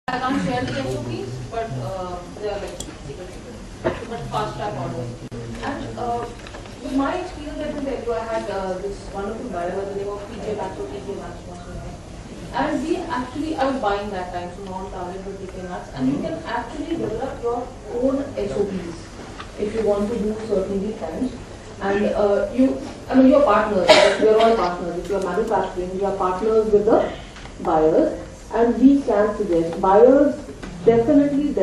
I can't share the SOPs, but they are like but fast track orders. And with my experience, I can tell you, I had this wonderful buyer by the name of TJ Max or TJ Max. And we actually, I was buying that time, so not target with TJ Max. And you can actually develop your own SOPs if you want to do certain lead times. And you're partners, right? We're all partners. If you're manufacturing, you are partners with the buyers. And we can suggest buyers definitely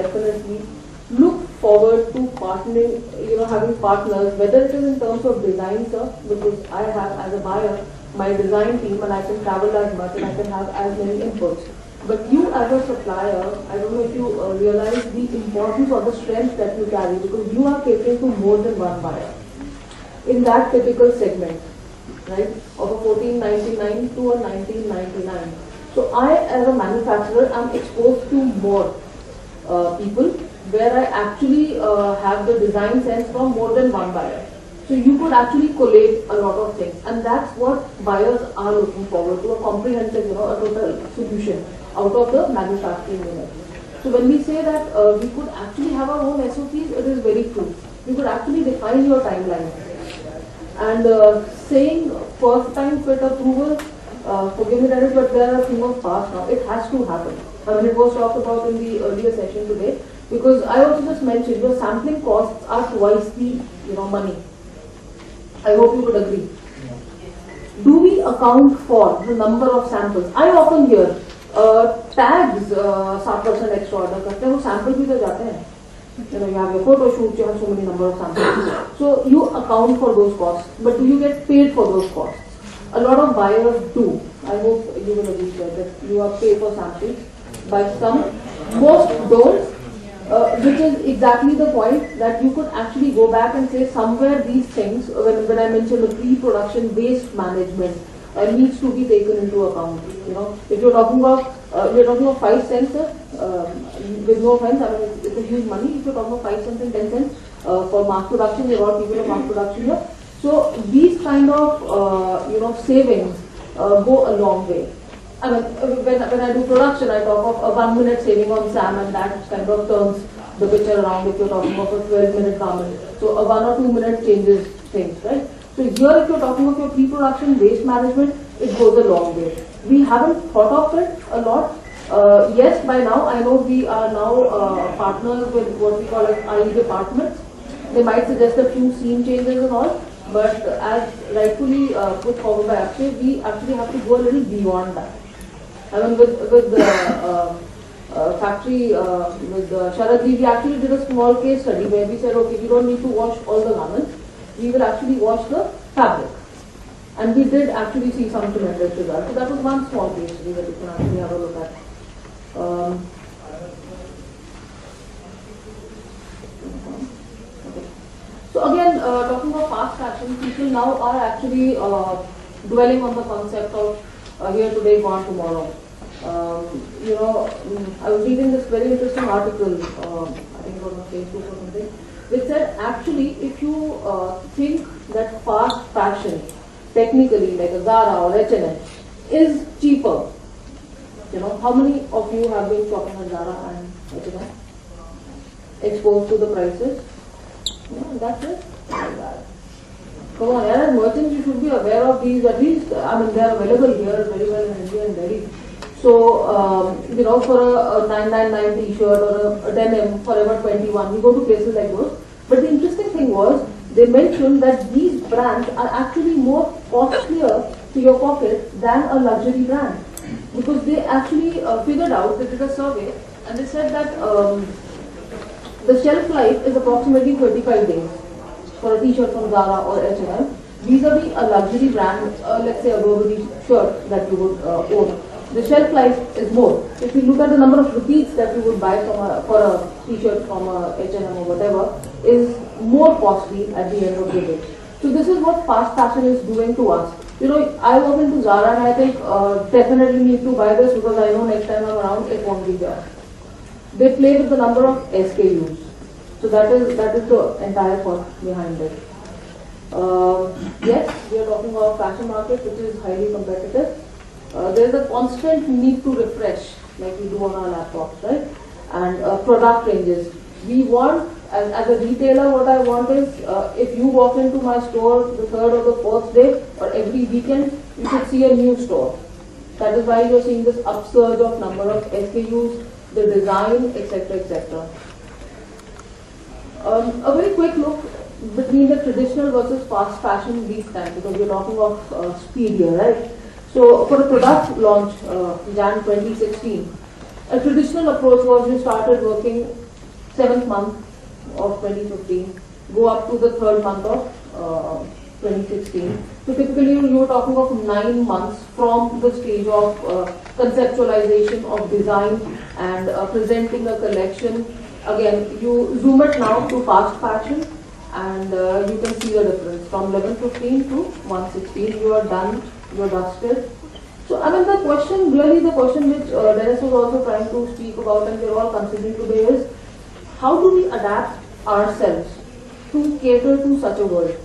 look forward to partnering, having partners, whether it is in terms of design stuff, because I have as a buyer my design team and I can travel as much and I can have as many inputs. But you as a supplier, I don't know if you realize the importance or the strength that you carry, because you are catering to more than one buyer in that typical segment, right, of a 1499 to a 1999. So I, as a manufacturer, am exposed to more people where I actually have the design sense from more than one buyer. So you could actually collate a lot of things, and that's what buyers are looking forward to, a comprehensive, a total solution out of the manufacturing unit. So when we say that we could actually have our own SOPs, it is very true. We could actually define your timeline. And saying first time fit approval, forgive me Dennis, but there are a few of past now. It has to happen. I mean, it was talked about in the earlier session today, because I also just mentioned your sampling costs are twice the money. I hope you would agree. Do we account for the number of samples? I often hear tags 7% extra order करते हैं, वो sample भी तो जाते हैं. You have your photo shoot, you have so many number of samples. So you account for those costs, but do you get paid for those costs? A lot of buyers do. I hope you will agree that you are paid for samples by some. Most don't, which is exactly the point that you could actually go back and say somewhere these things, when I mentioned the pre-production waste management, needs to be taken into account. If you're talking about 5 cents, with no offense, I mean it's a huge money. If you're talking about 5 cents and 10 cents for mass production, there are people of mass production here. So these kind of savings go a long way. I mean, when I do production, I talk of a 1 minute saving on SAM, and that kind of turns the picture around if you're talking of a 12-minute garment. So a 1 or 2 minute changes things, right? So here, if you're talking of your pre-production waste management, it goes a long way. We haven't thought of it a lot. Yes, by now I know we are now partners with what we call as IE departments. They might suggest a few scene changes and all. But as rightfully put forward by Akshay, we actually have to go a little beyond that. I mean, with the factory, with Sharadji, we actually did a small case study where we said, okay, we don't need to wash all the garments. We will actually wash the fabric. And we did actually see some tremendous results. So that was one small case study that you can actually have a look at. So again, talking about fast fashion, people now are actually dwelling on the concept of here today, gone tomorrow. I was reading this very interesting article, I think it was on Facebook or something, which said actually if you think that fast fashion, technically like a Zara or H&M, is cheaper, how many of you have been shopping at Zara and H&M? Exposed to the prices? That's it. Come on, as merchants, you should be aware of these. At least, I mean, they are available here very well in India and Delhi. So, for a 999 t-shirt or a denim, Forever 21, we go to places like those. But the interesting thing was, they mentioned that these brands are actually more costlier to your pocket than a luxury brand. Because they actually figured out, they did a survey, and they said that the shelf life is approximately 35 days for a t-shirt from Zara or H&M. Vis-a-vis a luxury brand, let's say a Burberry shirt that you would own. The shelf life is more. If you look at the number of repeats that you would buy for a t-shirt from a H&M or whatever, is more costly at the end of the day. So this is what fast fashion is doing to us. I walk into Zara and I think definitely need to buy this because I know next time I'm around it won't be there. They play with the number of SKUs. So that is the entire thought behind it. Yes, we are talking about fashion market, which is highly competitive. There is a constant need to refresh like we do on our laptops, right? And product ranges. We want, as a retailer, what I want is, if you walk into my store the third or the fourth day or every weekend, you should see a new store. That is why you're seeing this upsurge of number of SKUs, the design, etc., etc. A very quick look between the traditional versus fast fashion lead time, because we're talking of speed here, right? So for a product launch, Jan 2016, a traditional approach was you started working 7th month of 2015, go up to the 3rd month of 2016. So typically you were talking of 9 months from the stage of conceptualization of design and presenting a collection. Again, you zoom it now to fast fashion and you can see the difference. From 11:15 to 1:16, you are done, you are dusted. So I mean the question which Dennis was also trying to speak about and we're all considering today is, how do we adapt ourselves to cater to such a world?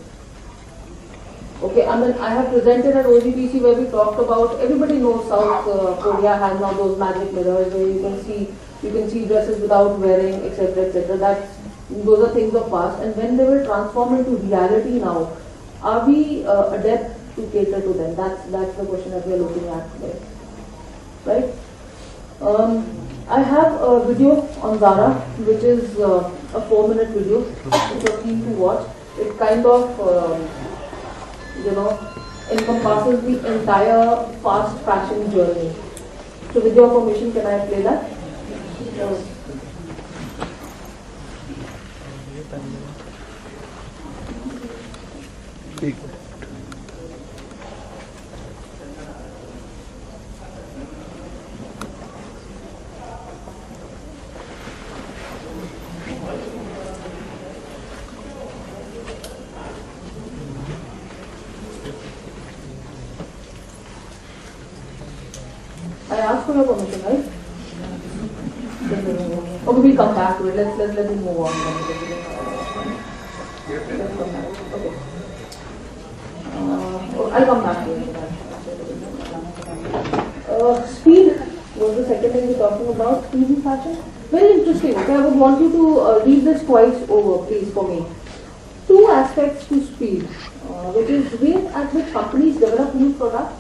Okay, I mean I have presented at OGBC where we talked about, everybody knows South Korea has now those magic mirrors where you can see dresses without wearing, etc., etc. Those are things of past, and when they will transform into reality now, are we adept to cater to them? That's the question that we are looking at today, right? I have a video on Zara, which is a 4-minute video, which you're keen to watch. It kind of, encompasses the entire fast fashion journey. So with your permission, can I play that? I asked for your permission, right? Okay, we'll come back to it. Let me move on. Okay. I'll come back to it. Speed was the second thing we're talking about. Speed in fashion. Very interesting. Okay, I would want you to read this twice over, please, for me. 2 aspects to speed, which is rate at which companies develop new products,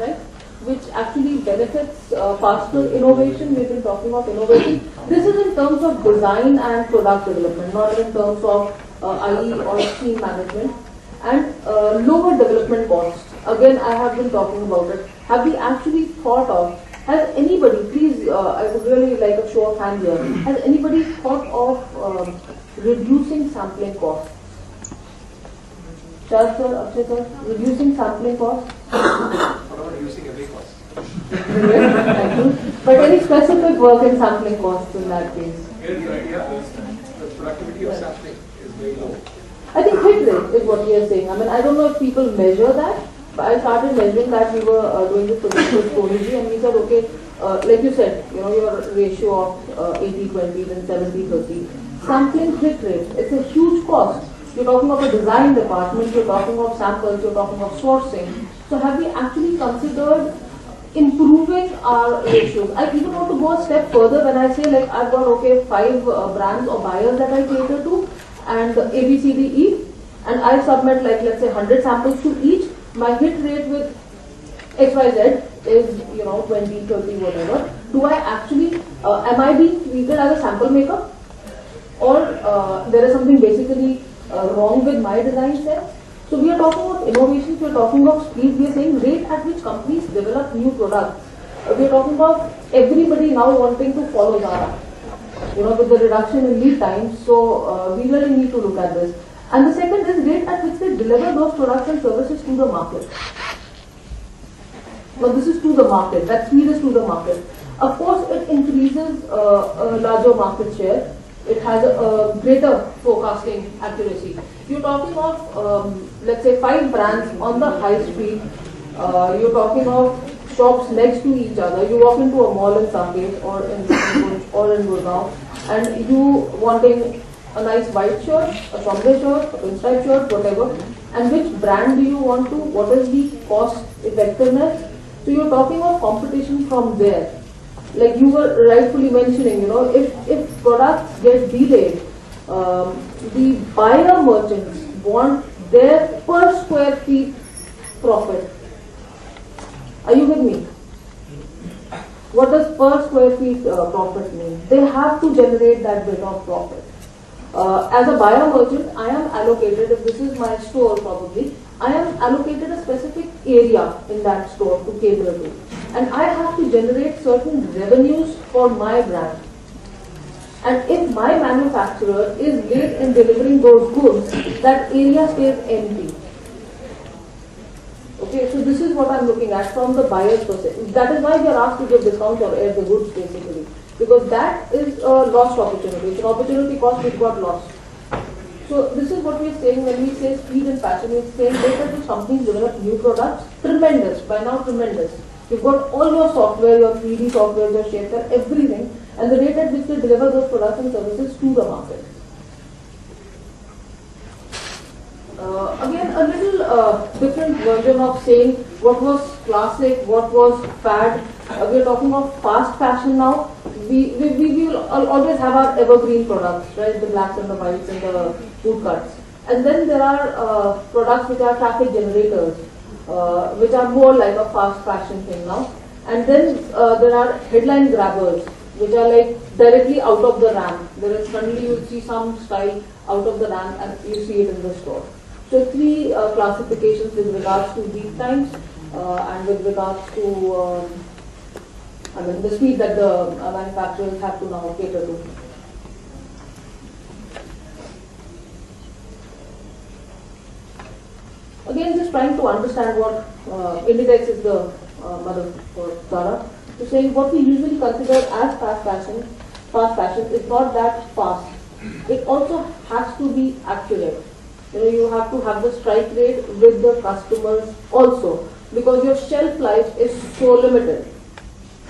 right? Which actually benefits faster innovation. We've been talking of innovation. This is in terms of design and product development, not in terms of IE or team management. And lower development costs. Again, I have been talking about it. Have we actually thought of, has anybody, please, I would really like a show of hands here, has anybody thought of reducing sampling costs? Shah sir, Akshay sir, reducing sampling costs? Reducing every cost. Thank you. But any specific work in sampling costs in that case? The productivity of sampling is very low. I think hit rate is what we are saying. I mean, I don't know if people measure that, but I started measuring that. We were doing this project with Tony, and we said, okay, like you said, your ratio of 80-20, then 70-30. Sampling hit rate, it's a huge cost. You're talking of a design department, you're talking of samples, you're talking of sourcing. So have we actually considered improving our ratios? I even want to go a step further when I say, like, I've got, okay, 5 brands or buyers that I cater to, and A, B, C, D, E, and I submit, like, let's say 100 samples to each. My hit rate with XYZ is, 20, 30, whatever. Do I actually, am I being treated as a sample maker? Or there is something basically wrong with my design sense? So we are talking about innovations, we are talking about speed, we are saying rate at which companies develop new products. We are talking about everybody now wanting to follow Zara, with the reduction in lead times. So we really need to look at this. And the second is rate at which they deliver those products and services to the market. Well, this is to the market, that speed is to the market. Of course, it increases a larger market share. It has a greater forecasting accuracy. You're talking of, let's say, 5 brands on the high street. You're talking of shops next to each other. You walk into a mall in Sambej or in Gurgaon, and you wanting a nice white shirt, a Sambej shirt, a pinstripe shirt, whatever. And which brand do you want to? What is the cost effectiveness? So you're talking of competition from there. like you were rightfully mentioning, if products get delayed, the buyer merchants want their per square feet profit. Are you with me? What does per square feet profit mean? They have to generate that bit of profit. As a buyer merchant, I am allocated, if this is my store probably, I am allocated a specific area in that store to cater to. And I have to generate certain revenues for my brand. And if my manufacturer is late in delivering those goods, that area stays empty. Okay, so this is what I'm looking at from the buyer's perspective. That is why we are asked to give discounts or air the goods basically. Because that is a lost opportunity. It's an opportunity cost which got lost. So this is what we are saying when we say speed in fashion. We are saying that if companies develop new products, tremendous, by now tremendous. You've got all your software, your 3D software, your shaper, everything, and the rate at which they deliver those products and services to the market. Again, a little different version of saying what was classic, what was fad. We are talking of fast fashion now. We will always have our evergreen products, right? The blacks and the whites and the boot cuts. And then there are products which are traffic generators, which are more like a fast fashion thing now. And then there are headline grabbers, which are like directly out of the RAM. There is suddenly you see some style out of the RAM and you see it in the store. So three classifications with regards to lead times and with regards to the speed that the manufacturers have to now cater to. Again, just trying to understand what Inditex is the mother for Zara. So saying what we usually consider as fast fashion is not that fast. It also has to be accurate. You have to have the strike rate with the customers also, because your shelf life is so limited.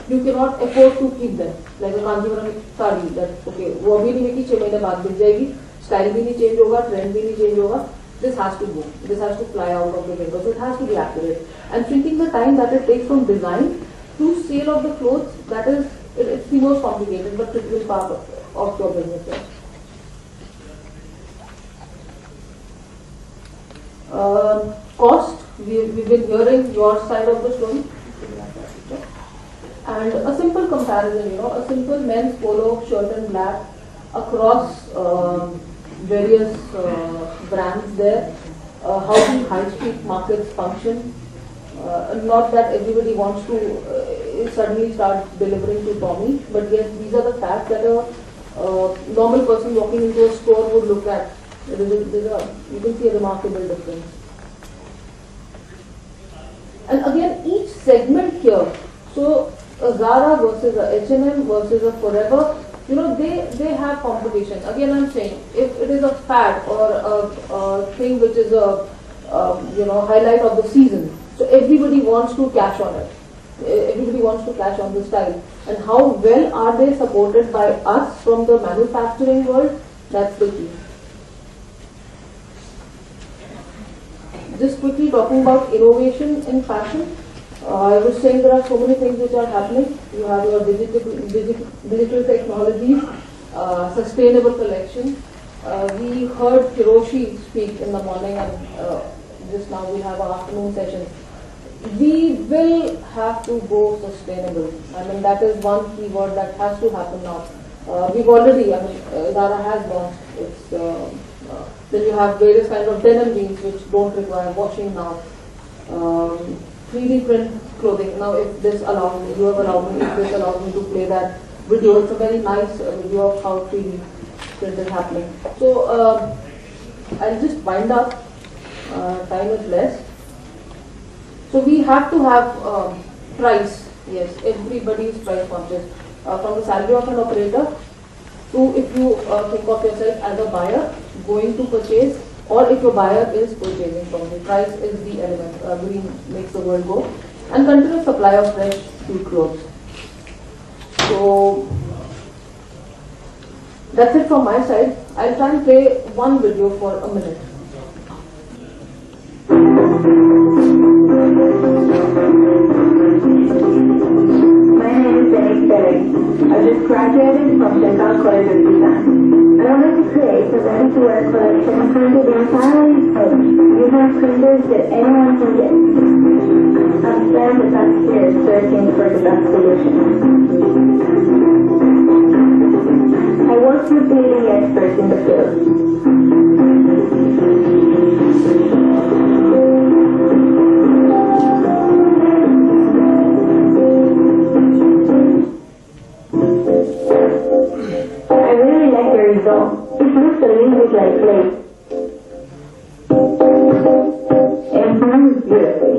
You cannot afford to keep them. Like a Kanjivaram sari, that okay, वो अभी नहीं कि 6 महीने बाद बिक जाएगी, style भी नहीं change होगा, trend भी नहीं change होगा. This has to go. This has to fly out of the window. So it has to be accurate. And shrinking the time that it takes from design to sale of the clothes, that is, it's the most complicated but critical part of your business. Cost, we've been hearing your side of the story. And a simple comparison, a simple men's polo shirt in black across various brands there, how the high street markets function. Not that everybody wants to suddenly start delivering to Tommy, but yes, these are the facts that a normal person walking into a store would look at. You can see a remarkable difference. And again, each segment here, so a Zara versus a H&M versus a Forever, they have competition. Again, I'm saying, if it is a fad or a thing which is a highlight of the season, so everybody wants to cash on it. Everybody wants to cash on the style. And how well are they supported by us from the manufacturing world? That's the key. Just quickly talking about innovation in fashion. I was saying there are so many things which are happening. You have your digital technologies, sustainable collection. We heard Hiroshi speak in the morning, and just now we have our afternoon session. We will have to go sustainable. I mean, that is one key word that has to happen now. We've already, Zara has launched its. Then you have various kinds of denim jeans which don't require washing now. 3D print clothing. Now, if this allows me, you have allowed me, if this allows me to play that video, it's a very nice video of how 3D print is happening. So, I'll just wind up. Time is less. So, we have to have price. Yes, everybody is price conscious. From the salary of an operator to if you think of yourself as a buyer going to purchase, or if your buyer is purchasing from you. Price is the element. Green makes the world go. And continuous supply of fresh suit clothes. So that's it from my side. I'll try and play one video for a minute. My name is Denise Perez. I just graduated from Chicago College of Design. I wanted to create a ready-to-wear collection printed entirely from user printers that anyone can get. I've spent the past years searching for the best solution. I worked with leading experts in the field. I really like the result. It looks a little bit like lace. And hangs beautifully.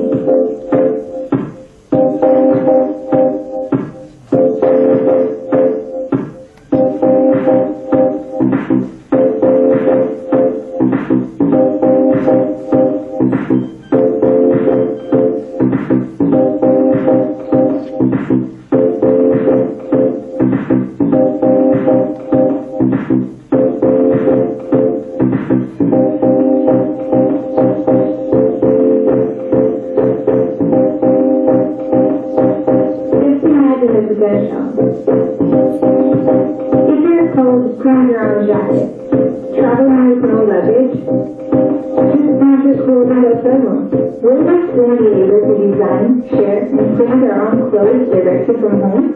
If you're cold, grab your own jacket. Traveling with no luggage, just snap your clothes out of several. Will we soon be able to design, share, and print our own clothes directly from home?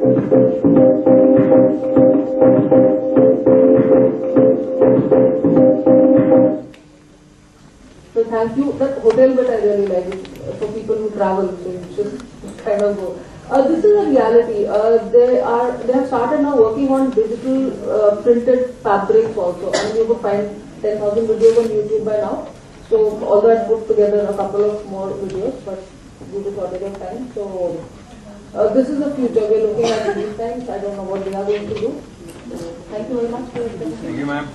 So thank you. That hotel bit I really like it for people who travel. So you just kind of go. This is a reality. They have started now working on digital printed fabrics also, and you will find 10,000 videos on YouTube by now. So although I put together a couple of more videos, but due to shortage of time, so this is the future. We're looking at these times. I don't know what we are going to do. So, thank you very much for your attention. Thank you, ma'am.